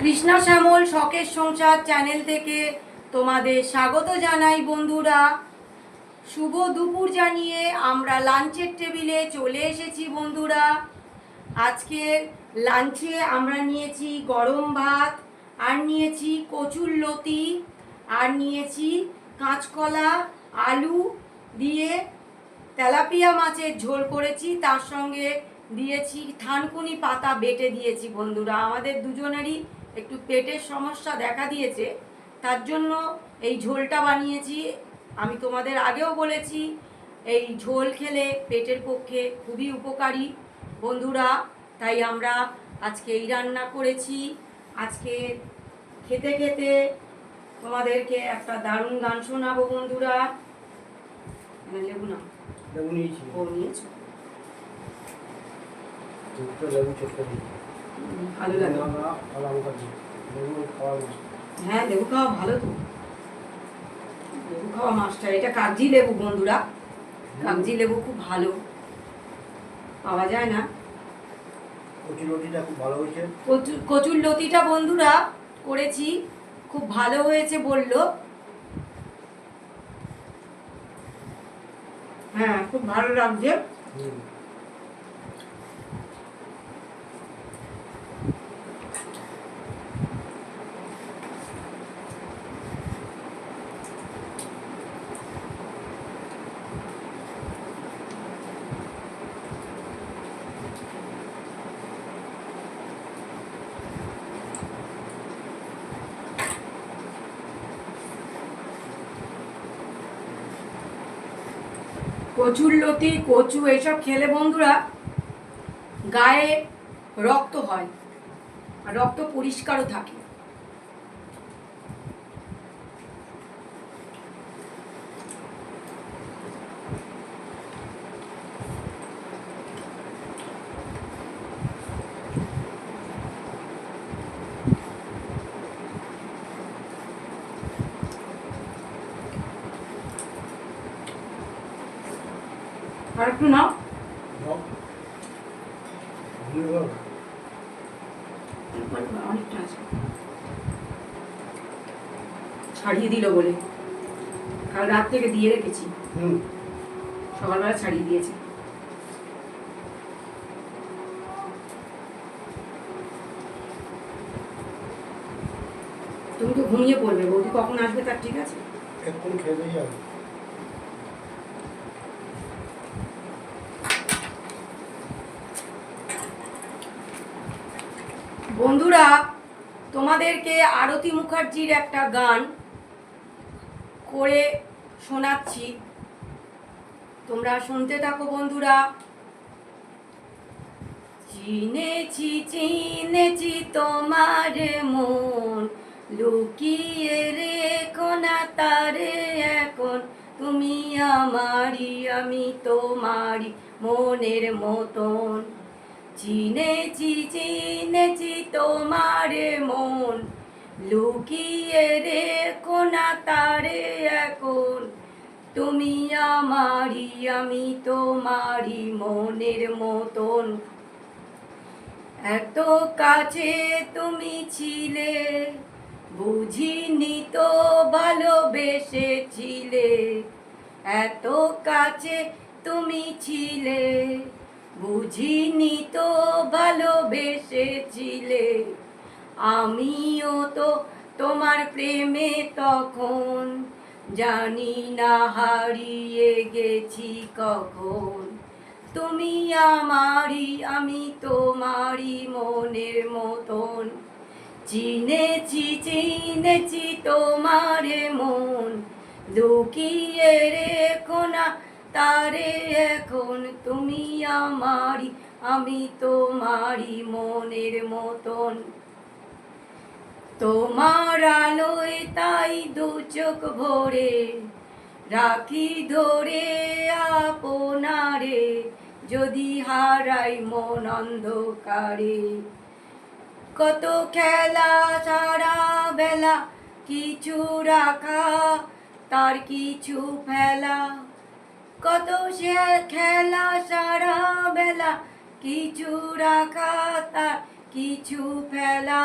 কৃষ্ণা শ্যামল শখের সংসার চ্যানেল থেকে তোমাদের স্বাগত জানাই বন্ধুরা। শুভ দুপুর জানিয়ে আমরা লাঞ্চের টেবিলে চলে এসেছি বন্ধুরা। আজকের লাঞ্চে আমরা নিয়েছি গরম ভাত, আর নিয়েছি কচুরলতি, আর নিয়েছি কাঁচকলা আলু দিয়ে তেলাপিয়া মাছের ঝোল করেছি, তার সঙ্গে দিয়েছি থানকুনি পাতা বেটে দিয়েছি বন্ধুরা। আমাদের দুজনেরই একটু পেটের সমস্যা দেখা দিয়েছে, তার জন্য এই ঝোলটা বানিয়েছি। আমি তোমাদের আগেও বলেছি এই ঝোল খেলে পেটের পক্ষে খুবই উপকারী বন্ধুরা, তাই আমরা আজকে এই রান্না করেছি। আজকে খেতে খেতে তোমাদেরকে একটা দারুণ গান শোনাবো বন্ধুরা। লেবু না লেবু নিয়েছি। ও নিয়েছো, লেবু চটকে দিই। ভালো লাগে। লেবু খাওয়া না। হ্যাঁ, লেবু খাওয়া ভালো তো। লেবু খাওয়া মাস্টার। এটা কাগজি লেবু বন্ধুরা, কাগজি লেবু খুব ভালো, পাওয়া যায় না। কচুরলতিটা খুব ভালো হয়েছে। কচুরলতিটা বন্ধুরা করেছি, খুব ভালো হয়েছে বললো। হ্যাঁ, খুব ভালো লাগছে। কচুরলতি, কচু এইসব খেলে বন্ধুরা গায়ে রক্ত হয়, আর রক্ত পরিষ্কারও থাকে। আর একটু নাও। অনেকটা আছে, ছাড়িয়ে দিল বলে কাল রাত থেকে দিয়ে রেখেছি, সকালবেলা ছাড়িয়ে দিয়েছে। তুমি তো ঘুমিয়ে পড়বে, বৌদি কখন আসবে তার ঠিক আছে। এখন খেয়ে যাবে। বন্ধুরা, তোমাদেরকে আরতি মুখার্জির একটা গান করে শোনাচ্ছি, তোমরা শুনতে থাকো বন্ধুরা। চিনেছি চিনেছি তোমার মন, লুকিয়ে রেখো না তারে এখন, তুমি আমারই আমি তোমারই মনের মতন। চিনেছি চিনেছি তোমার মন, লুকিয়ে রেখো না তারে এখন, তুমি আমারই আমি তোমারই মনের মতন। এত কাছে তুমি ছিলে, বুঝিনি তো ভালোবেসেছিলে। এত কাছে তুমি ছিলে, বুঝিনি তো ভালোবেসেছিলে। আমিও তো তোমার প্রেমে তখন, জানি না হারিয়ে গেছি কখন, তুমি আমারই আমি তোমারই মনের মতন। চিনেছি চিনেছি তোমার মন, লুকিয়ে রেখো না তারে এখন, তুমি আমারই আমি তোমারই মনের মতন। তোমার আলোয় তাই দু চোখ ভরে রাখি ধরে আপনারে, যদি হারাই মন অন্ধকারে। কত খেলা সারা বেলা কিছু রাখা তার কিছু ফেলা, কত সে খেলা সারা বেলা কিছু রাখা তার কিছু ফেলা।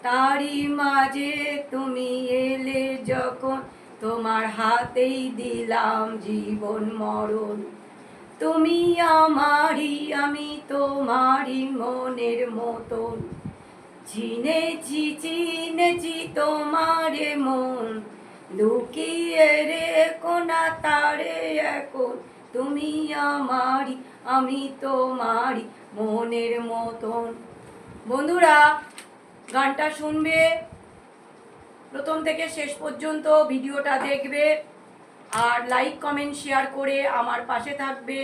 তারই মাঝে তুমি এলে যখন, তোমার হাতেই দিলাম জীবন মরণ। তুমি আমারই, আমি তোমারই মনের মতন। চিনেছি চিনেছি তোমারে মন, লুকিয়ে রেখো না তারে এখন। তুমি আমারই, আমি তোমারই মনের মতন। বন্ধুরা, গানটা শুনবে, প্রথম থেকে শেষ পর্যন্ত ভিডিওটা দেখবে, আর লাইক কমেন্ট শেয়ার করে আমার পাশে থাকবে।